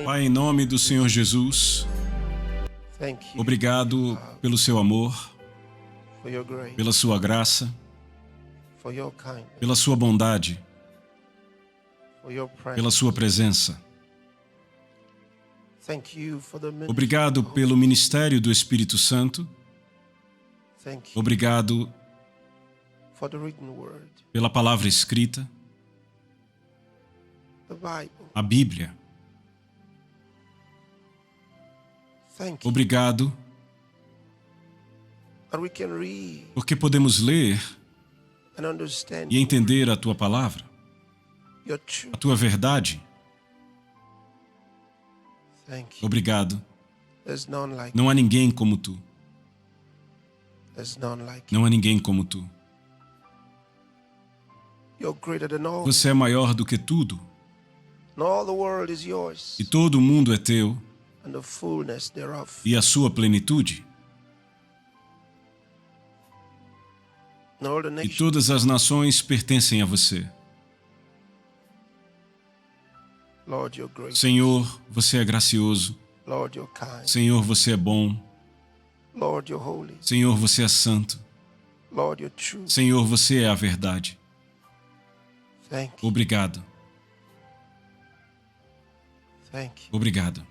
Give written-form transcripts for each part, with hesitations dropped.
Pai, em nome do Senhor Jesus, obrigado pelo seu amor, pela sua graça, pela sua bondade, pela sua presença. Obrigado pelo ministério do Espírito Santo. Obrigado pela palavra escrita, a Bíblia. Obrigado porque podemos ler e entender a Tua palavra, a Tua verdade. Obrigado. Não há ninguém como Tu. Não há ninguém como Tu. Você é maior do que tudo. E todo o mundo é Teu, e a sua plenitude. E todas as nações pertencem a Você. Senhor, Você é gracioso. Senhor, Você é bom. Senhor, Você é santo. Senhor, Você é a verdade. Obrigado. Obrigado.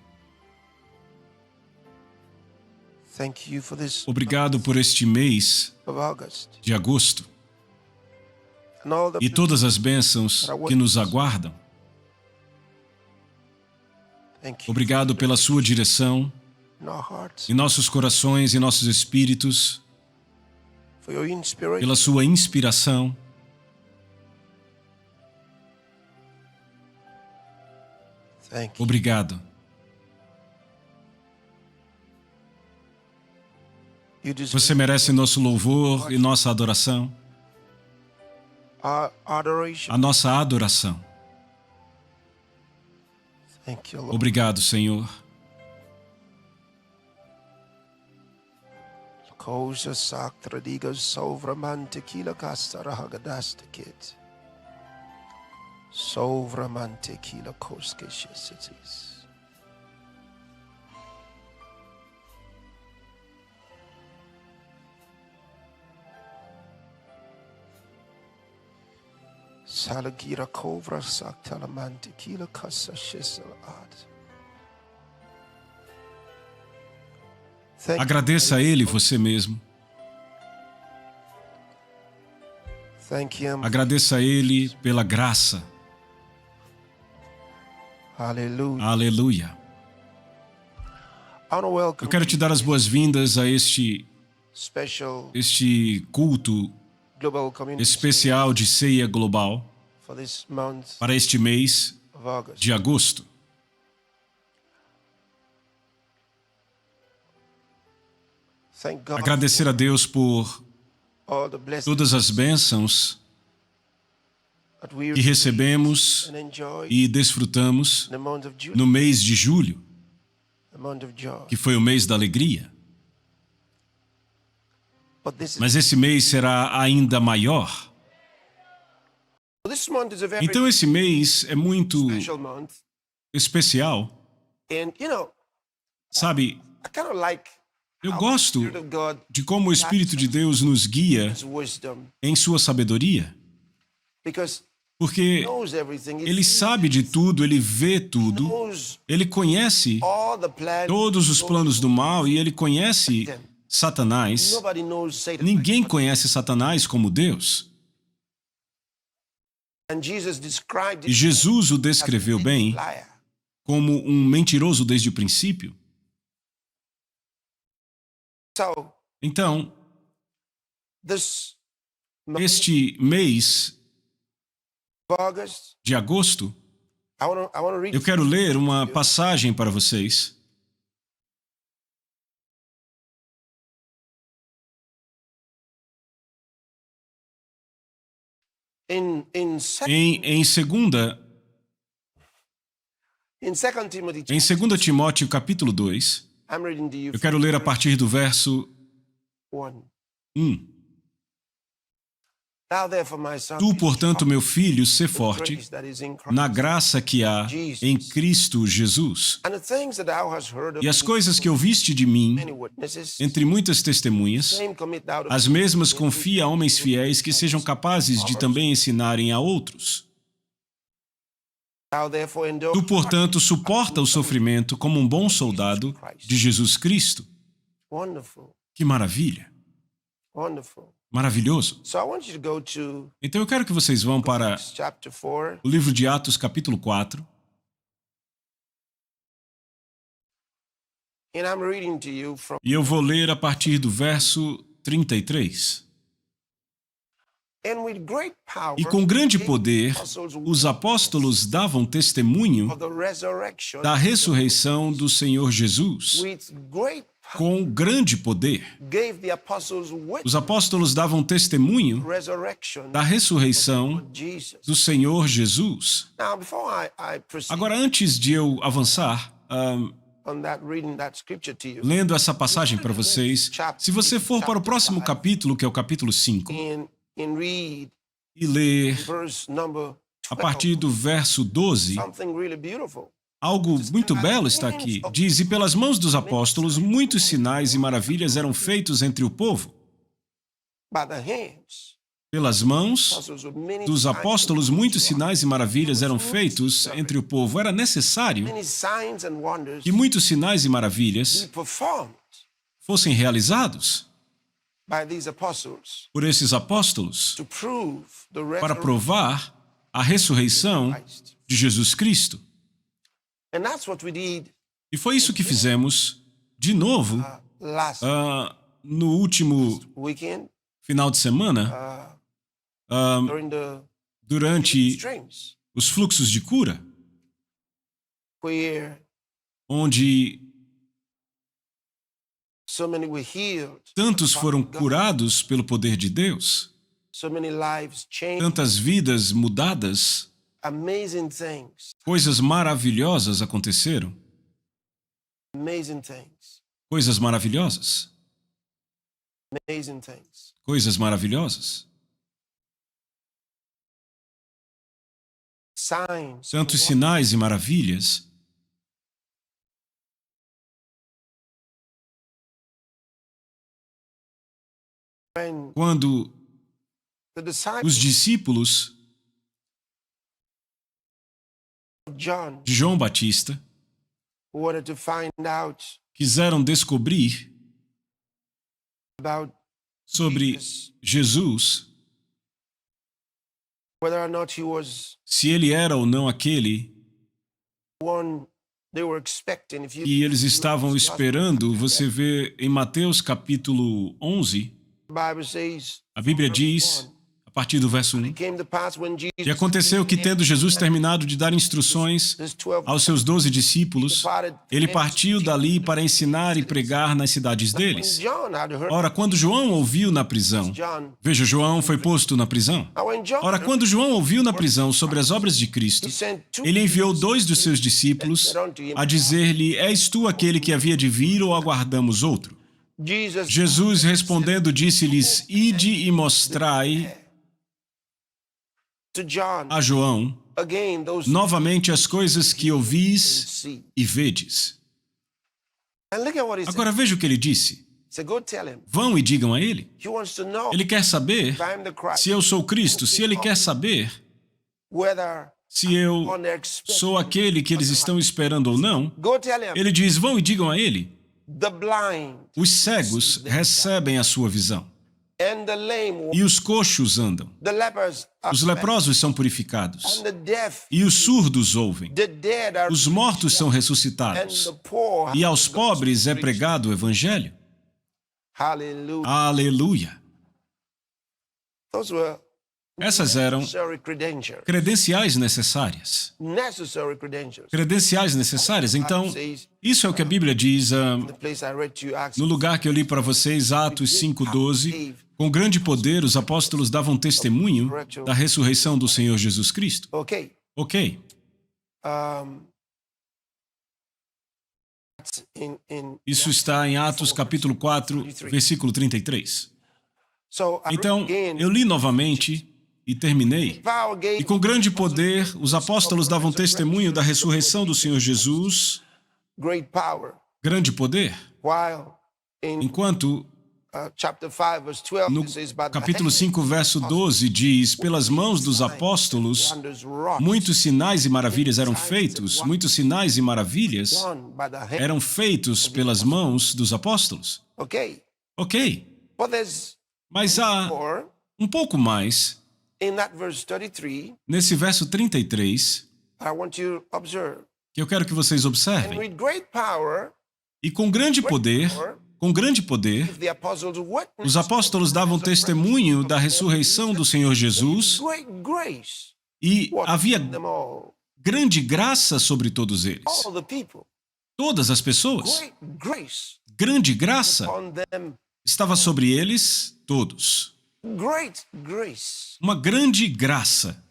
Obrigado por este mês de agosto e todas as bênçãos que nos aguardam. Obrigado pela sua direção em nossos corações e nossos espíritos, pela sua inspiração. Obrigado. Você merece nosso louvor e nossa adoração. A nossa adoração. Obrigado, Senhor. Salagira kovra saktalamante kila kassa shesal ad. Agradeça a Ele você mesmo. Agradeça a Ele pela graça. Aleluia. Aleluia. Eu quero te dar as boas-vindas a este culto especial de ceia global para este mês de agosto. Agradecer a Deus por todas as bênçãos que recebemos e desfrutamos no mês de julho, que foi o mês da alegria. Mas esse mês será ainda maior. Então esse mês é muito especial. Sabe, eu gosto de como o Espírito de Deus nos guia em sua sabedoria, porque Ele sabe de tudo, Ele vê tudo, Ele conhece todos os planos do mal e Ele conhece Satanás. Ninguém conhece Satanás como Deus. E Jesus o descreveu bem como um mentiroso desde o princípio. Então, este mês de agosto, eu quero ler uma passagem para vocês. Em 2 Timóteo capítulo 2, eu quero ler a partir do verso 1. Tu, portanto, meu filho, sê forte na graça que há em Cristo Jesus. E as coisas que ouviste de mim, entre muitas testemunhas, as mesmas confia a homens fiéis que sejam capazes de também ensinarem a outros. Tu, portanto, suporta o sofrimento como um bom soldado de Jesus Cristo. Que maravilha! Maravilhoso. Então eu quero que vocês vão para o livro de Atos, capítulo 4. E eu vou ler a partir do verso 33. E com grande poder, os apóstolos davam testemunho da ressurreição do Senhor Jesus. Com grande poder, os apóstolos davam testemunho da ressurreição do Senhor Jesus. Agora, antes de eu avançar, lendo essa passagem para vocês, se você for para o próximo capítulo, que é o capítulo 5, e ler a partir do verso 12, algo muito belo está aqui. Diz, e pelas mãos dos apóstolos, muitos sinais e maravilhas eram feitos entre o povo. Pelas mãos dos apóstolos, muitos sinais e maravilhas eram feitos entre o povo. Era necessário que muitos sinais e maravilhas fossem realizados por esses apóstolos para provar a ressurreição de Jesus Cristo. E foi isso que fizemos de novo no último final de semana, durante os fluxos de cura, onde tantos foram curados pelo poder de Deus, tantas vidas mudadas, coisas maravilhosas aconteceram. Coisas maravilhosas. Coisas maravilhosas. Tantos sinais e maravilhas. Quando os discípulos de João Batista quiseram descobrir sobre Jesus, se ele era ou não aquele que eles estavam esperando. Você vê em Mateus capítulo 11, a Bíblia diz, a partir do verso 1, e aconteceu que, tendo Jesus terminado de dar instruções aos seus 12 discípulos, ele partiu dali para ensinar e pregar nas cidades deles. Ora, quando João ouviu na prisão, veja, João foi posto na prisão. Ora, quando João ouviu na prisão sobre as obras de Cristo, ele enviou 2 dos seus discípulos a dizer-lhe, és tu aquele que havia de vir ou aguardamos outro? Jesus respondendo disse-lhes, ide e mostrai a João novamente as coisas que ouvis e vedes. Agora veja o que ele disse. Vão e digam a ele. Ele quer saber se eu sou Cristo, se ele quer saber se eu sou aquele que eles estão esperando ou não. Ele diz, vão e digam a ele. Os cegos recebem a sua visão. E os coxos andam. Os leprosos são purificados. E os surdos ouvem. Os mortos são ressuscitados. E aos pobres é pregado o Evangelho. Aleluia! Essas eram credenciais necessárias. Credenciais necessárias. Então, isso é o que a Bíblia diz no lugar que eu li para vocês, Atos 5:12. Com grande poder, os apóstolos davam testemunho da ressurreição do Senhor Jesus Cristo. Ok. Isso está em Atos capítulo 4, versículo 33. Então, eu li novamente e terminei. E com grande poder, os apóstolos davam testemunho da ressurreição do Senhor Jesus. Grande poder. Enquanto no capítulo 5, verso 12, diz: pelas mãos dos apóstolos, muitos sinais e maravilhas eram feitos. Muitos sinais e maravilhas eram feitos pelas mãos dos apóstolos. Ok. Mas há um pouco mais nesse verso 33 que eu quero que vocês observem. E com grande poder, os apóstolos davam testemunho da ressurreição do Senhor Jesus e havia grande graça sobre todos eles. Todas as pessoas. Grande graça estava sobre eles todos. Uma grande graça.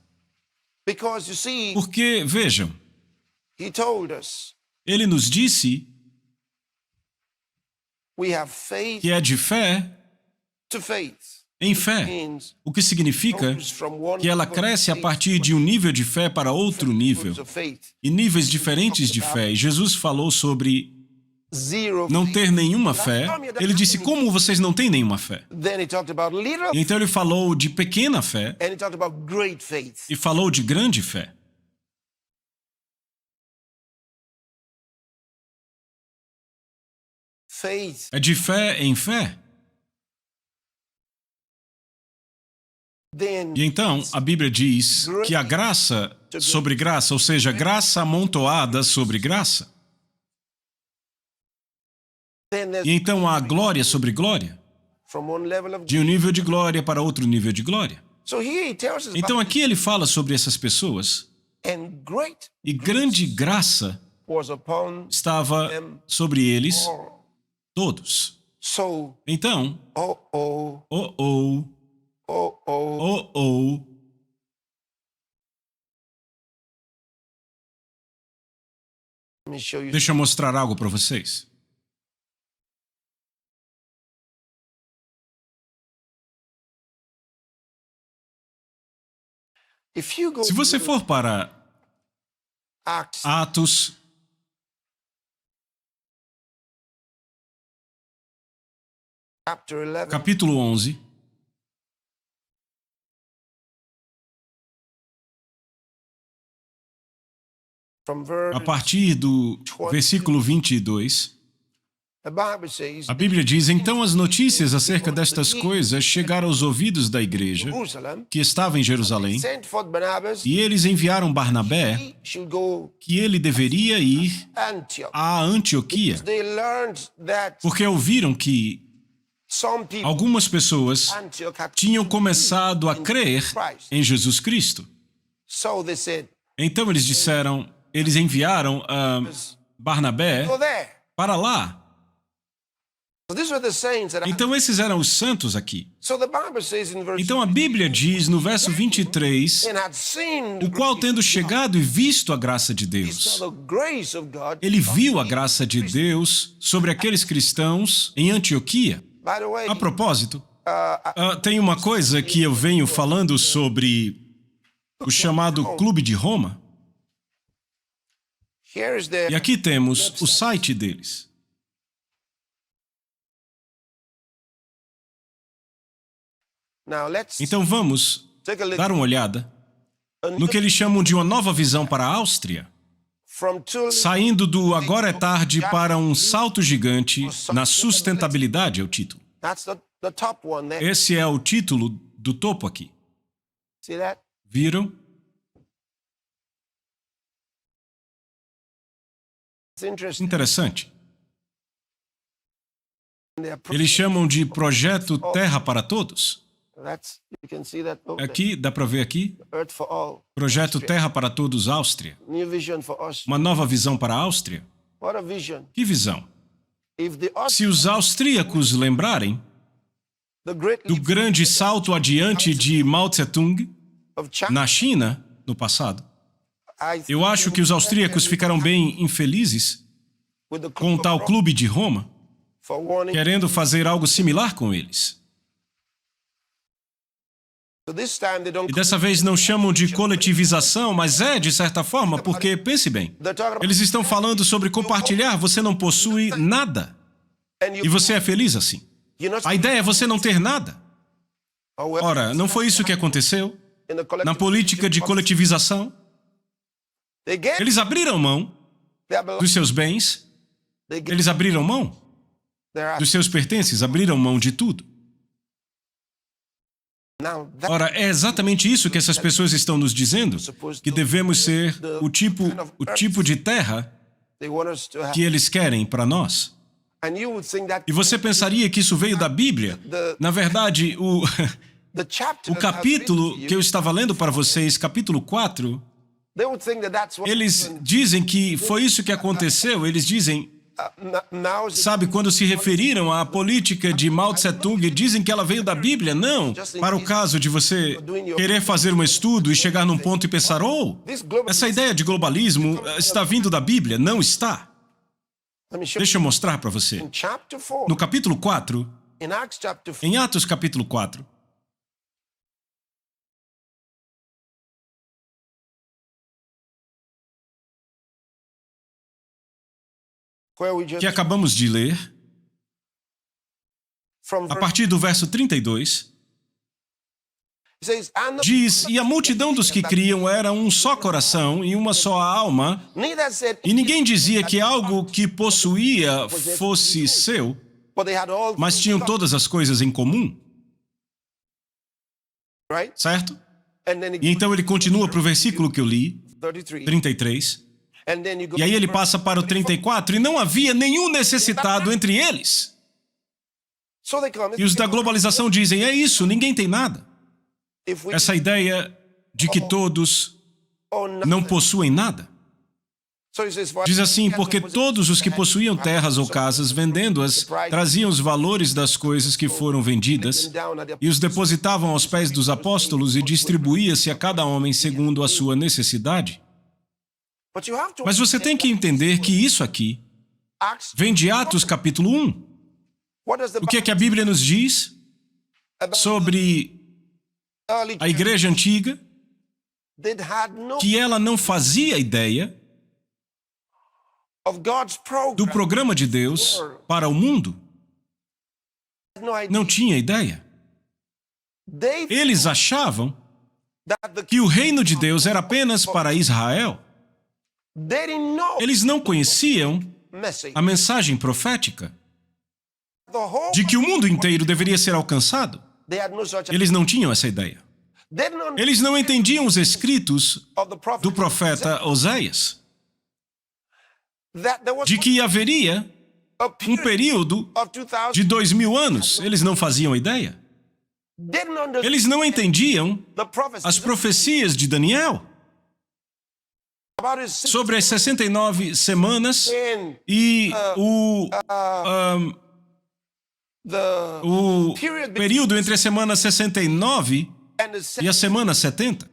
Porque, vejam, ele nos disse que é de fé em fé, o que significa que ela cresce a partir de um nível de fé para outro nível, e níveis diferentes de fé. E Jesus falou sobre não ter nenhuma fé. Ele disse: como vocês não têm nenhuma fé? E então ele falou de pequena fé e falou de grande fé. É de fé em fé. E então, a Bíblia diz que a graça sobre graça, ou seja, graça amontoada sobre graça. E então há glória sobre glória, de um nível de glória para outro nível de glória. Então aqui ele fala sobre essas pessoas, e grande graça estava sobre eles todos. Então, deixa eu mostrar algo para vocês. Se você for para Atos, capítulo 11, a partir do versículo 22, a Bíblia diz: então as notícias acerca destas coisas chegaram aos ouvidos da igreja que estava em Jerusalém, e eles enviaram Barnabé, que ele deveria ir a Antioquia, porque ouviram que algumas pessoas tinham começado a crer em Jesus Cristo. Então eles disseram, eles enviaram Barnabé para lá. Então esses eram os santos aqui. Então a Bíblia diz no verso 23, o qual tendo chegado e visto a graça de Deus, ele viu a graça de Deus sobre aqueles cristãos em Antioquia. A propósito, tem uma coisa que eu venho falando sobre o chamado Clube de Roma. E aqui temos o site deles. Então vamos dar uma olhada no que eles chamam de uma nova visão para a Áustria, saindo do agora é tarde para um salto gigante na sustentabilidade, é o título. Esse é o título do topo aqui. Viram? Interessante. Eles chamam de Projeto Terra para Todos. Aqui, dá para ver aqui? Projeto Terra para Todos, Áustria. Uma nova visão para a Áustria? Que visão? Se os austríacos lembrarem do grande salto adiante de Mao Tse-tung na China, no passado, eu acho que os austríacos ficaram bem infelizes com o tal Clube de Roma, querendo fazer algo similar com eles. E dessa vez não chamam de coletivização, mas é, de certa forma, porque, pense bem, eles estão falando sobre compartilhar, você não possui nada. E você é feliz assim. A ideia é você não ter nada. Ora, não foi isso que aconteceu? Na política de coletivização, eles abriram mão dos seus bens, eles abriram mão dos seus pertences, abriram mão de tudo. Ora, é exatamente isso que essas pessoas estão nos dizendo, que devemos ser o tipo de terra que eles querem para nós. E você pensaria que isso veio da Bíblia? Na verdade, o capítulo que eu estava lendo para vocês, capítulo 4, eles dizem que foi isso que aconteceu. Eles dizem, sabe, quando se referiram à política de Mao Tse-tung, dizem que ela veio da Bíblia. Não, para o caso de você querer fazer um estudo e chegar num ponto e pensar, essa ideia de globalismo está vindo da Bíblia. Não está. Deixa eu mostrar para você. No capítulo 4, em Atos capítulo 4, que acabamos de ler, a partir do verso 32, diz, e a multidão dos que criam era um só coração e uma só alma, e ninguém dizia que algo que possuía fosse seu, mas tinham todas as coisas em comum. Certo? E então ele continua para o versículo que eu li, 33, e aí ele passa para o 34, e não havia nenhum necessitado entre eles. E os da globalização dizem, é isso, ninguém tem nada. Essa ideia de que todos não possuem nada. Diz assim, porque todos os que possuíam terras ou casas, vendendo-as, traziam os valores das coisas que foram vendidas e os depositavam aos pés dos apóstolos e distribuía-se a cada homem segundo a sua necessidade. Mas você tem que entender que isso aqui vem de Atos capítulo 1. O que é que a Bíblia nos diz sobre a igreja antiga? Que ela não fazia ideia do programa de Deus para o mundo. Não tinha ideia. Eles achavam que o reino de Deus era apenas para Israel. Eles não conheciam a mensagem profética de que o mundo inteiro deveria ser alcançado. Eles não tinham essa ideia. Eles não entendiam os escritos do profeta Oséias, de que haveria um período de 2000 anos. Eles não faziam ideia. Eles não entendiam as profecias de Daniel sobre as 69 semanas e o período entre a semana 69 e a semana 70.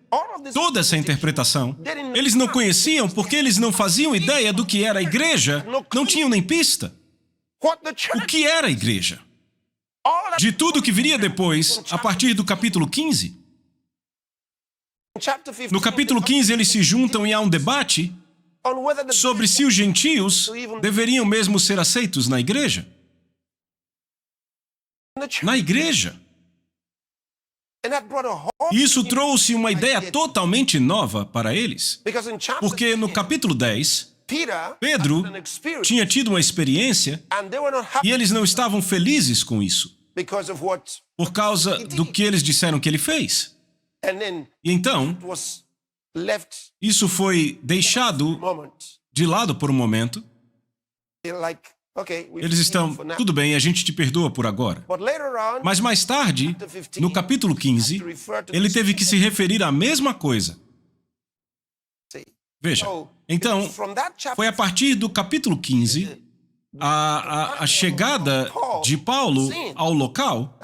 Toda essa interpretação, eles não conheciam porque eles não faziam ideia do que era a igreja, não tinham nem pista. O que era a igreja? De tudo que viria depois, a partir do capítulo 15. No capítulo 15, eles se juntam e há um debate sobre se os gentios deveriam mesmo ser aceitos na igreja. Na igreja. Isso trouxe uma ideia totalmente nova para eles, porque no capítulo 10, Pedro tinha tido uma experiência e eles não estavam felizes com isso, por causa do que eles disseram que ele fez. E então, isso foi deixado de lado por um momento. Eles estão, tudo bem, a gente te perdoa por agora. Mas mais tarde, no capítulo 15, ele teve que se referir à mesma coisa. Veja, então, foi a partir do capítulo 15, a chegada de Paulo ao local,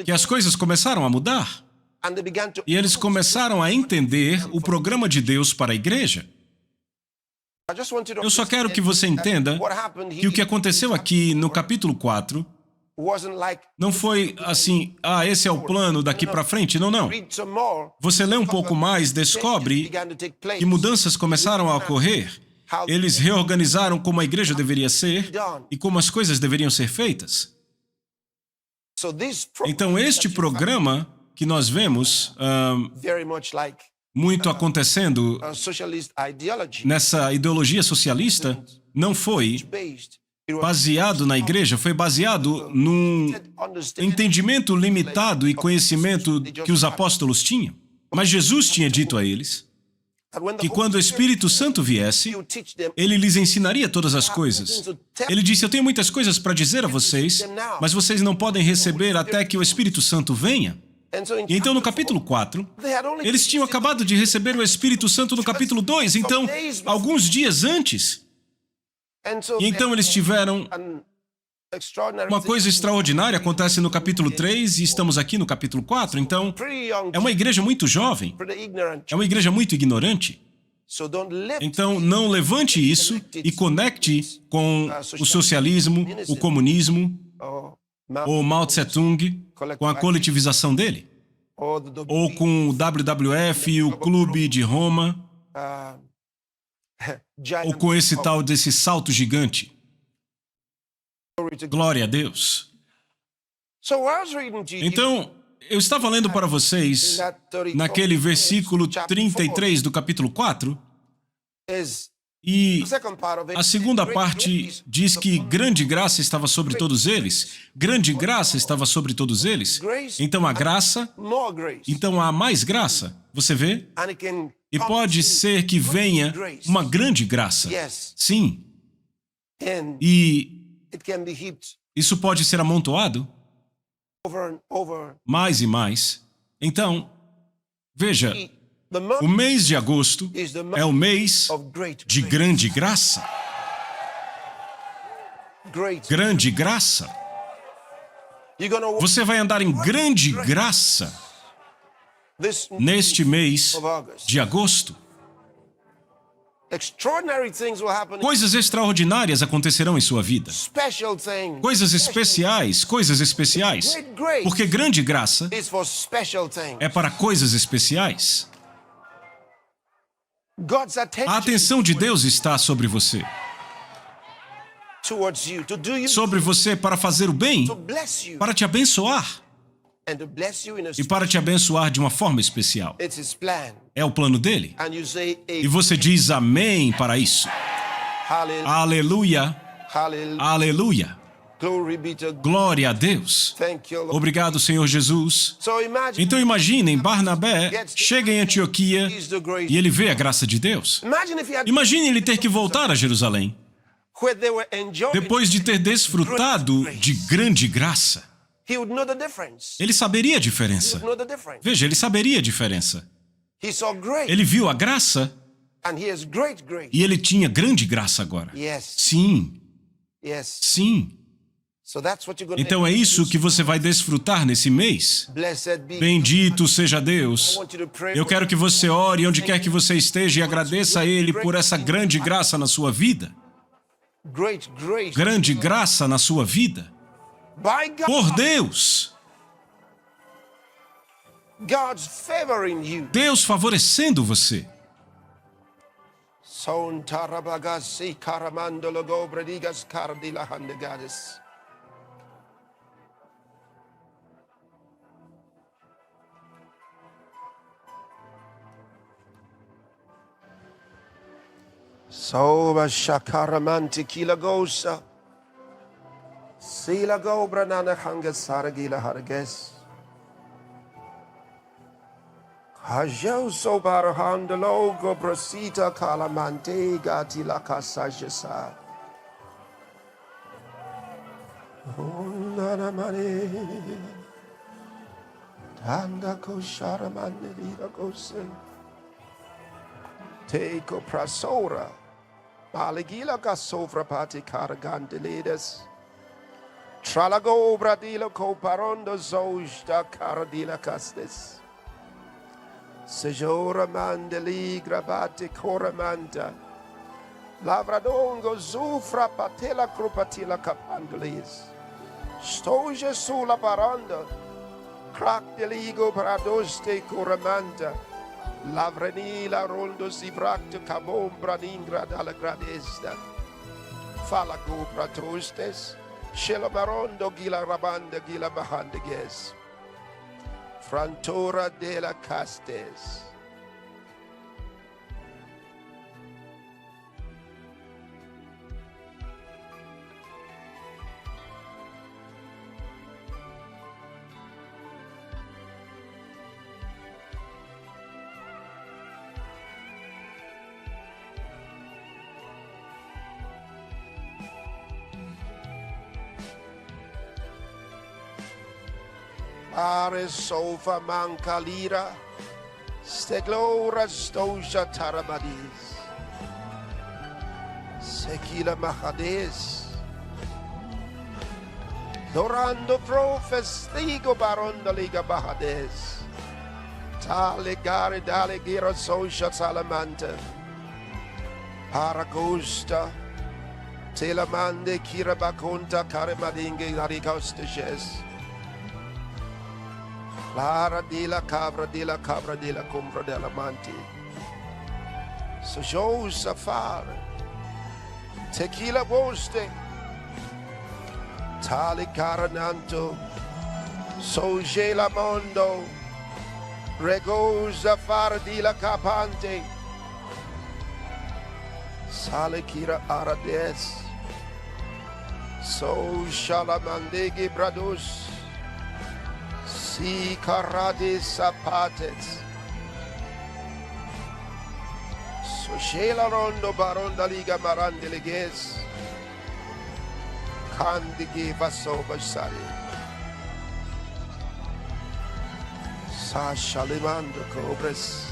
que as coisas começaram a mudar. E eles começaram a entender o programa de Deus para a igreja. Eu só quero que você entenda que o que aconteceu aqui no capítulo 4 Não foi assim, esse é o plano daqui para frente. Não, não. Você lê um pouco mais, descobre que mudanças começaram a ocorrer. Eles reorganizaram como a igreja deveria ser e como as coisas deveriam ser feitas. Então, este programa que nós vemos muito acontecendo nessa ideologia socialista não foi baseado na igreja, foi baseado num entendimento limitado e conhecimento que os apóstolos tinham. Mas Jesus tinha dito a eles que quando o Espírito Santo viesse, ele lhes ensinaria todas as coisas. Ele disse, eu tenho muitas coisas para dizer a vocês, mas vocês não podem receber até que o Espírito Santo venha. E então, no capítulo 4, eles tinham acabado de receber o Espírito Santo no capítulo 2, então, alguns dias antes. E então eles tiveram uma coisa extraordinária, acontece no capítulo 3 e estamos aqui no capítulo 4. Então, é uma igreja muito jovem, é uma igreja muito ignorante. Então, não levante isso e conecte com o socialismo, o comunismo, ou Mao Tse-tung, com a coletivização dele, ou com o WWF e o Clube de Roma, ou com esse tal desse salto gigante. Glória a Deus. Então, eu estava lendo para vocês, naquele versículo 33 do capítulo 4, e a segunda parte diz que grande graça estava sobre todos eles. Grande graça estava sobre todos eles. Então a graça, então há mais graça. Você vê? E pode ser que venha uma grande graça. Sim. E isso pode ser amontoado mais e mais. Então, veja, o mês de agosto é o mês de grande graça. Grande graça. Você vai andar em grande graça neste mês de agosto. Coisas extraordinárias acontecerão em sua vida. Coisas especiais, Porque grande graça é para coisas especiais. A atenção de Deus está sobre você. Sobre você para fazer o bem, para te abençoar. E para te abençoar de uma forma especial. É o plano dele. E você diz amém para isso. Aleluia. Aleluia. Glória a Deus. Obrigado, Senhor Jesus. Então imaginem, Barnabé chega em Antioquia e ele vê a graça de Deus. Imagine ele ter que voltar a Jerusalém depois de ter desfrutado de grande graça. Ele saberia a diferença. Veja, ele saberia a diferença. Ele viu a graça e ele tinha grande graça agora. Sim. Sim. Então é isso que você vai desfrutar nesse mês. Bendito seja Deus. Eu quero que você ore onde quer que você esteja e agradeça a Ele por essa grande graça na sua vida. Grande graça na sua vida. Por Deus. Deus favorecendo você. Soba shakaramanti kila gosa. Sila gobra nana hanga saragila harges. Hajau sobar handalo gobrasita kalamante gatila kasajasa. Nana mane. Tanda koshara manelira gose. Teiko prasora. Maligila gasovra pati karagandelides. Tralago bradila ko parondo zojda caradila castes. Sejora mandeli grabate coramanta. Lavradongo zufra patela crupatila capandolis. Stoja sulla baranda. Crack deligo pradoste coramanta. Lavrenila rondo si bracto cabom braningra dalla gradesta. Falago pratostes. Shela barondo gila rabanda gila bahandeges. Frantora de la castes. Are sofa mancalira, steglora stoja taramadis, sequila mahades, dorando profestigo baronda liga bahades, tale gare dale gira soja salamanta, paragosta, telamande kirabaconta caramadinge laricostes. Lara de la cabra de la compra de la manti. Sojou safar. Tequila boste. Tali carananto. Soje la mondo. Rego zafar de la capante. Sale kira arades. So shalamandegi bradus. Si carades zapates. So shela rondo baronda liga marandeleges. Candige vaso basari. Sa shalimando cobres.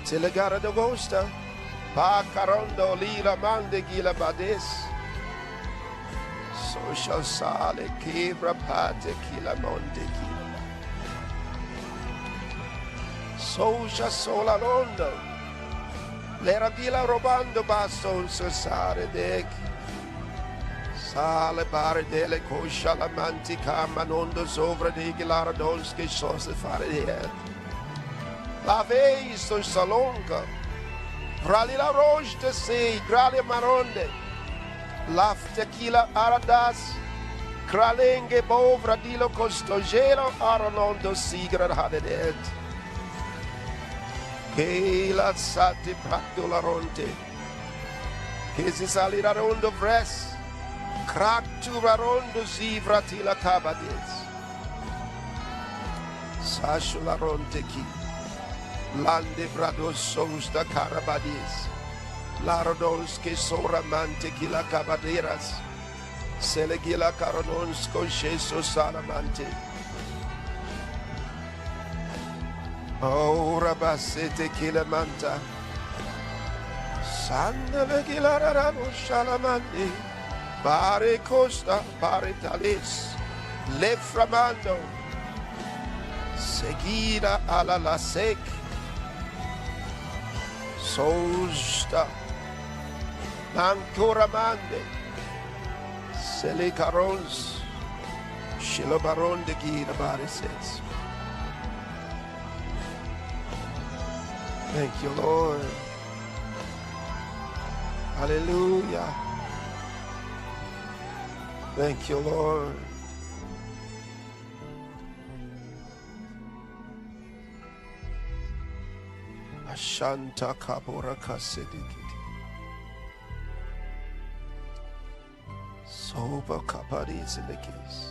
Telegara de gosta. Pa carondo lila mande gila bades. So shall sale quebra pate kila monde kila. Soja sola rondo. L'era gila robando basso sare dec. Sale bare delle coscia la mantica manondo sovra di gilara dons che so se fare di la vei so salonga. Vrali la roche de sei, grali maronde. Laf tequila aradas. Kralenge bovra dilo costogelo aronondo sigra hadedet. Che la sati prato la ronte. Che si salira rondo vres. Crack tu rondo zivra tila cabades. Sasho la ronte chi. Lande brados sons da carabades. Larodons que soramante qui la cabaderas. Selegila caronons concheso salamante. Ora bassete kilemanta. Sanda legilarano shalamande. Pare costa, pare talis. Le framando. Seguida alla la sec. Sosta. Ancora mande. Se le carons. Shilobaron de gira barisets. Thank you, Lord. Hallelujah. Thank you, Lord. Ashanta kapora kasedikiti. Soba kaparis in the case.